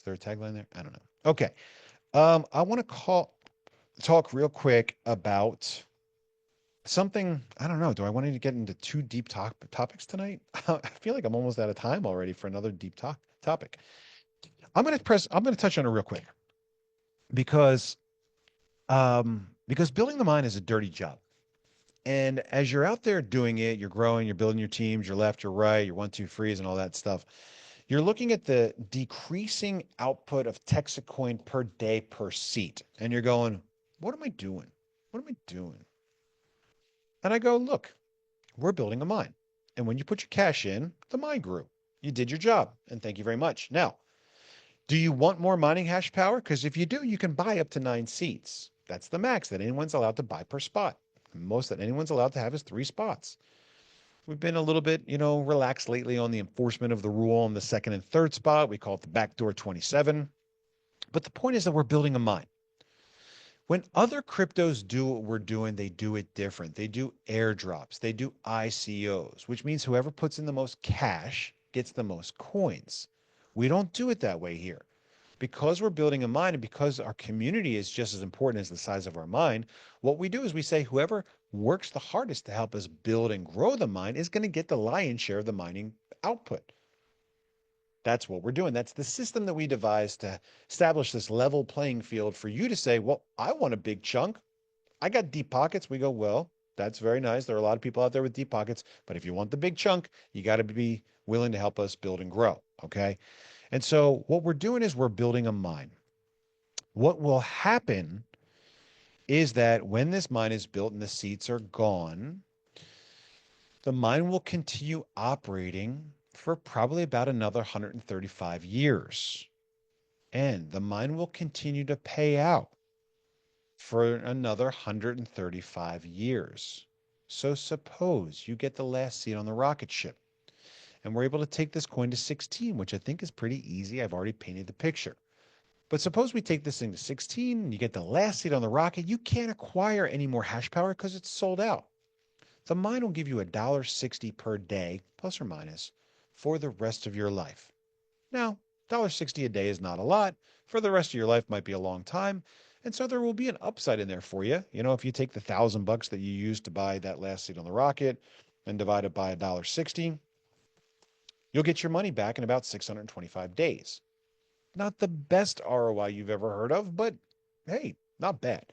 there a tagline there? I don't know. Okay. I want to talk real quick about something. I don't know. Do I want to get into two deep topics tonight? I feel like I'm almost out of time already for another deep topic. I'm going to touch on it real quick because because building the mind is a dirty job. And as you're out there doing it, you're growing, you're building your teams, your left, your right, your one, two, threes, and all that stuff. You're looking at the decreasing output of Texacoin per day per seat. And you're going, what am I doing? What am I doing? And I go, look, we're building a mine. And when you put your cash in, the mine grew. You did your job. And thank you very much. Now, do you want more mining hash power? Because if you do, you can buy up to 9 seats. That's the max that anyone's allowed to buy per spot. Most that anyone's allowed to have is 3 spots. We've been a little bit, relaxed lately on the enforcement of the rule on the second and third spot. We call it the backdoor 27. But the point is that we're building a mine. When other cryptos do what we're doing, they do it different. They do airdrops, they do ICOs, which means whoever puts in the most cash gets the most coins. We don't do it that way here. Because we're building a mine and because our community is just as important as the size of our mine, what we do is we say whoever works the hardest to help us build and grow the mine is going to get the lion's share of the mining output. That's what we're doing. That's the system that we devised to establish this level playing field for you to say, well, I want a big chunk. I got deep pockets. We go, well, that's very nice. There are a lot of people out there with deep pockets, but if you want the big chunk, you got to be willing to help us build and grow. Okay. And so what we're doing is we're building a mine. What will happen is that when this mine is built and the seats are gone, the mine will continue operating for probably about another 135 years. And the mine will continue to pay out for another 135 years. So suppose you get the last seat on the rocket ship and we're able to take this coin to 16, which I think is pretty easy. I've already painted the picture. But suppose we take this thing to 16 and you get the last seat on the rocket, you can't acquire any more hash power because it's sold out. The mine will give you $1.60 per day, plus or minus, for the rest of your life. Now, $1.60 a day is not a lot. For the rest of your life might be a long time. And so there will be an upside in there for you. If you take the $1,000 that you used to buy that last seat on the rocket and divide it by $1.60, you'll get your money back in about 625 days. Not the best ROI you've ever heard of, but hey, not bad.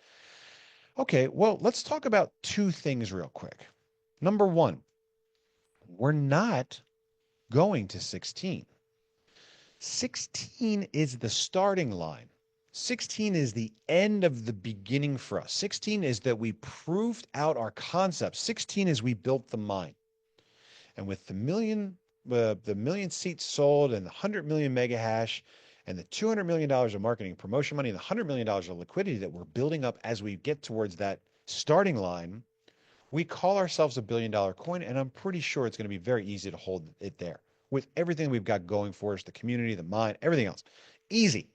Okay, well, let's talk about two things real quick. Number one, we're not going to 16. 16 is the starting line. 16 is the end of the beginning for us. 16 is that we proved out our concept. 16 is we built the mine. And with the million seats sold and the 100 million mega hash and the $200 million of marketing and promotion money and the $100 million of liquidity that we're building up as we get towards that starting line, we call ourselves $1 billion coin. And I'm pretty sure it's going to be very easy to hold it there with everything we've got going for us, the community, the mine, everything else. Easy.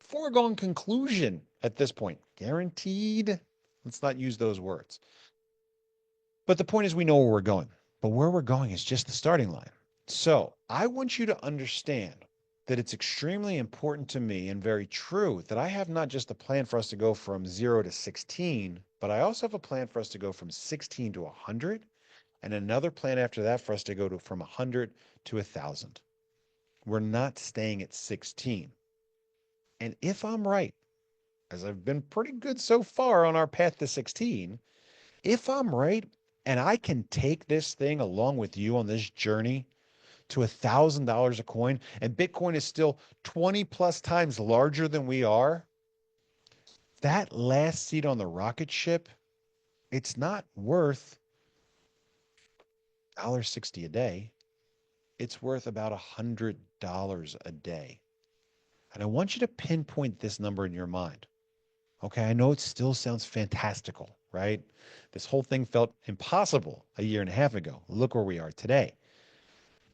Foregone conclusion at this point. Guaranteed. Let's not use those words. But the point is we know where we're going. But where we're going is just the starting line. So I want you to understand that it's extremely important to me and very true that I have not just a plan for us to go from 0 to 16, but I also have a plan for us to go from 16 to 100 and another plan after that for us to go from 100 to 1,000. We're not staying at 16. And if I'm right, as I've been pretty good so far on our path to 16, if I'm right and I can take this thing along with you on this journey to $1,000 a coin, and Bitcoin is still 20 plus times larger than we are, that last seat on the rocket ship, it's not worth $1.60 a day. It's worth about $100 a day. And I want you to pinpoint this number in your mind. Okay, I know it still sounds fantastical, right? This whole thing felt impossible a year and a half ago. Look where we are today.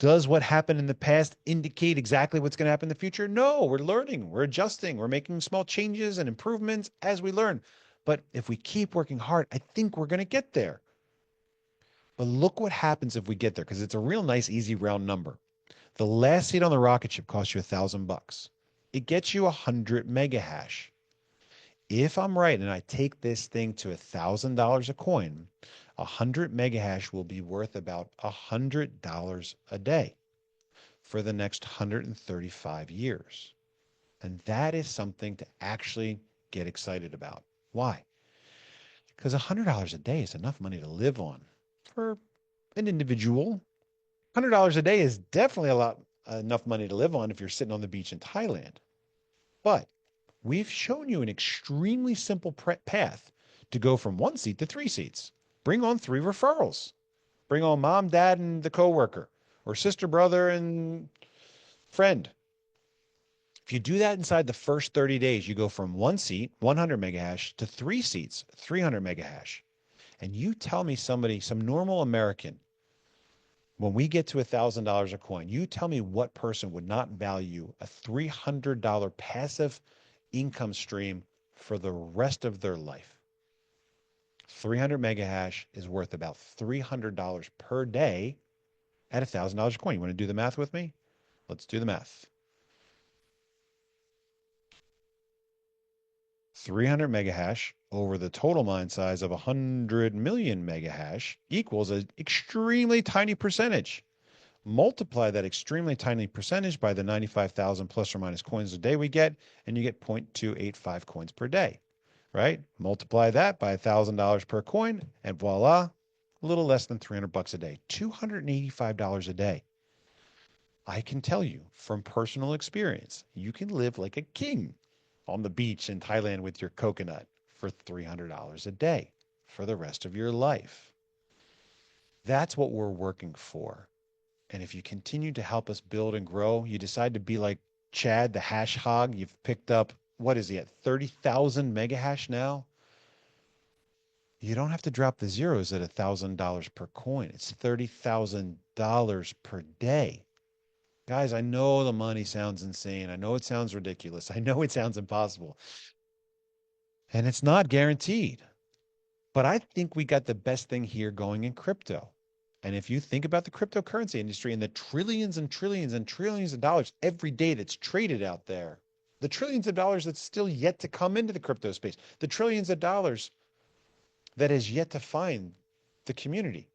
Does what happened in the past indicate exactly what's going to happen in the future? No, we're learning, we're adjusting, we're making small changes and improvements as we learn. But if we keep working hard, I think we're going to get there. But look what happens if we get there, because it's a real nice, easy round number. The last seat on the rocket ship costs you $1,000. It gets you 100 mega hash. If I'm right and I take this thing to $1,000 a coin, 100 mega hash will be worth about $100 a day for the next 135 years. And that is something to actually get excited about. Why? Because $100 a day is enough money to live on for an individual. $100 a day is definitely enough money to live on if you're sitting on the beach in Thailand. But we've shown you an extremely simple path to go from 1 seat to 3 seats. Bring on 3 referrals. Bring on mom, dad, and the coworker, or sister, brother, and friend. If you do that inside the first 30 days, you go from 1 seat, 100 mega hash, to 3 seats, 300 mega hash. And you tell me somebody, some normal American, when we get to $1,000 a coin, you tell me what person would not value a $300 passive income stream for the rest of their life. 300 mega hash is worth about $300 per day at $1,000 a coin. You want to do the math with me? Let's do the math. 300 mega hash over the total mine size of 100 million mega hash equals an extremely tiny percentage. Multiply that extremely tiny percentage by the 95,000 plus or minus coins a day we get, and you get 0.285 coins per day, right? Multiply that by $1,000 per coin, and voila, a little less than 300 bucks a day, $285 a day. I can tell you from personal experience, you can live like a king on the beach in Thailand with your coconut for $300 a day for the rest of your life. That's what we're working for. And if you continue to help us build and grow, you decide to be like Chad, the hash hog. You've picked up, what is he at 30,000 mega hash now? You don't have to drop the zeros at $1,000 per coin. It's $30,000 per day. Guys, I know the money sounds insane. I know it sounds ridiculous. I know it sounds impossible. And it's not guaranteed. But I think we got the best thing here going in crypto. And if you think about the cryptocurrency industry and the trillions and trillions and trillions of dollars every day that's traded out there, the trillions of dollars that's still yet to come into the crypto space, the trillions of dollars that is yet to find the community,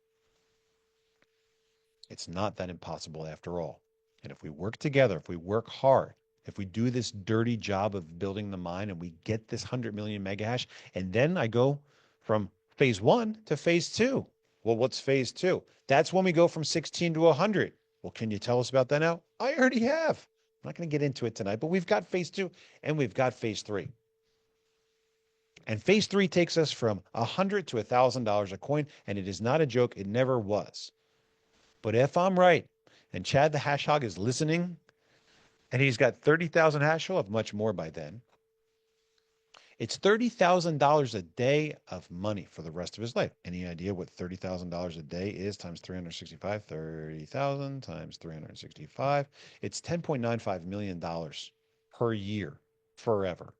it's not that impossible after all. And if we work together, if we work hard, if we do this dirty job of building the mine and we get this 100 million mega hash, and then I go from phase 1 to phase 2. Well, what's phase 2? That's when we go from 16 to 100. Well, can you tell us about that now? I already have. I'm not going to get into it tonight, but we've got phase 2 and we've got phase 3. And phase 3 takes us from $100 to $1,000 a coin, and it is not a joke. It never was. But if I'm right, and Chad the Hash Hog is listening, and he's got 30,000 hash, he'll have much more by then. It's $30,000 a day of money for the rest of his life. Any idea what $30,000 a day is times 365? 30,000 times 365. It's $10.95 million per year forever.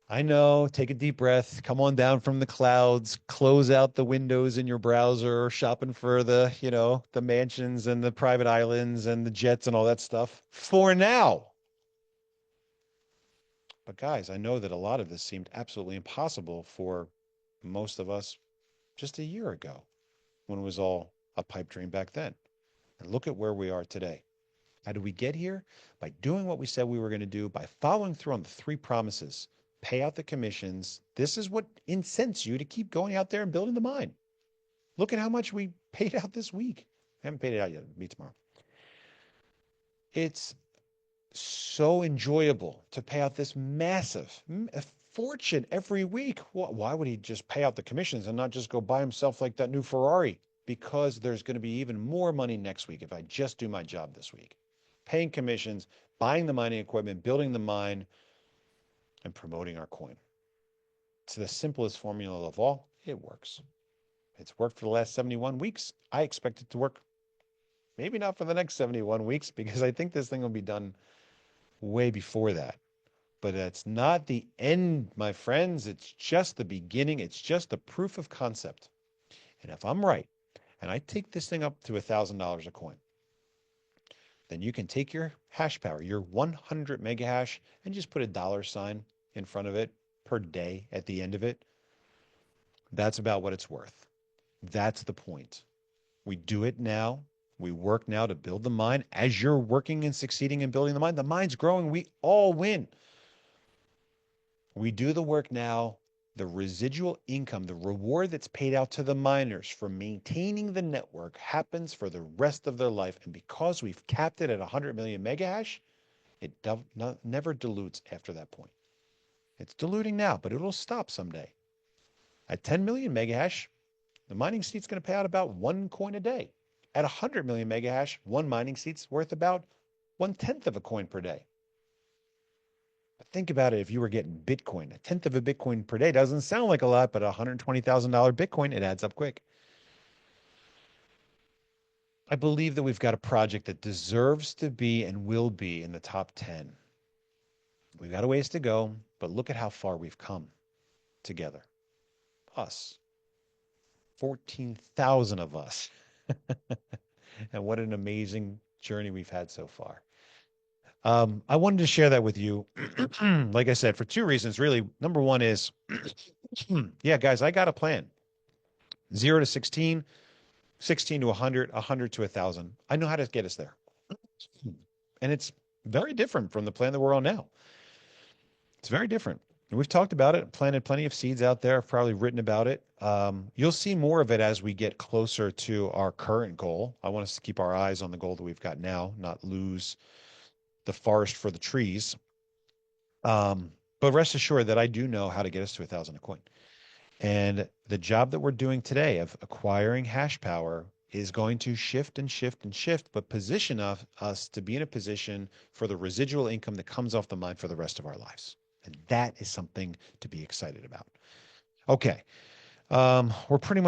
I know, take a deep breath, come on down from the clouds, close out the windows in your browser, shopping for the, the mansions and the private islands and the jets and all that stuff for now. But guys, I know that a lot of this seemed absolutely impossible for most of us just a year ago when it was all a pipe dream back then. And look at where we are today. How did we get here? By doing what we said we were going to do, by following through on the 3 promises. Pay out the commissions. This is what incents you to keep going out there and building the mine. Look at how much we paid out this week. I haven't paid it out yet. It'll be tomorrow. It's so enjoyable to pay out this massive fortune every week. Why would he just pay out the commissions and not just go buy himself like that new Ferrari? Because there's going to be even more money next week if I just do my job this week. Paying commissions, buying the mining equipment, building the mine, and promoting our coin. It's the simplest formula of all. It works. It's worked for the last 71 weeks. I expect it to work maybe not for the next 71 weeks because I think this thing will be done way before that. But it's not the end, my friends. It's just the beginning. It's just the proof of concept. And if I'm right, and I take this thing up to $1,000 a coin, then you can take your hash power, your 100 mega hash, and just put a dollar sign in front of it per day at the end of it. That's about what it's worth. That's the point. We do it now. We work now to build the mine. As you're working and succeeding in building the mine's growing. We all win. We do the work now. The residual income, the reward that's paid out to the miners for maintaining the network happens for the rest of their life. And because we've capped it at 100 million mega hash, it never dilutes after that point. It's diluting now, but it'll stop someday. At 10 million mega hash, the mining seat's going to pay out about 1 coin a day. At 100 million mega hash, one mining seat's worth about 1/10 of a coin per day. But think about it, if you were getting Bitcoin, 1/10 of a Bitcoin per day doesn't sound like a lot, but $120,000 Bitcoin, it adds up quick. I believe that we've got a project that deserves to be and will be in the top 10. We've got a ways to go, but look at how far we've come together. Us, 14,000 of us. And what an amazing journey we've had so far. I wanted to share that with you. Like I said, for two reasons, really. Number one is, yeah, guys, I got a plan. 0 to 16, 16 to 100, 100 to 1,000. I know how to get us there. And it's very different from the plan that we're on now. It's very different. And we've talked about it, planted plenty of seeds out there. I've probably written about it. You'll see more of it as we get closer to our current goal. I want us to keep our eyes on the goal that we've got now, not lose the forest for the trees. But rest assured that I do know how to get us to 1,000 a coin. And the job that we're doing today of acquiring hash power is going to shift and shift and shift, but position us to be in a position for the residual income that comes off the mine for the rest of our lives. And that is something to be excited about. Okay. We're pretty much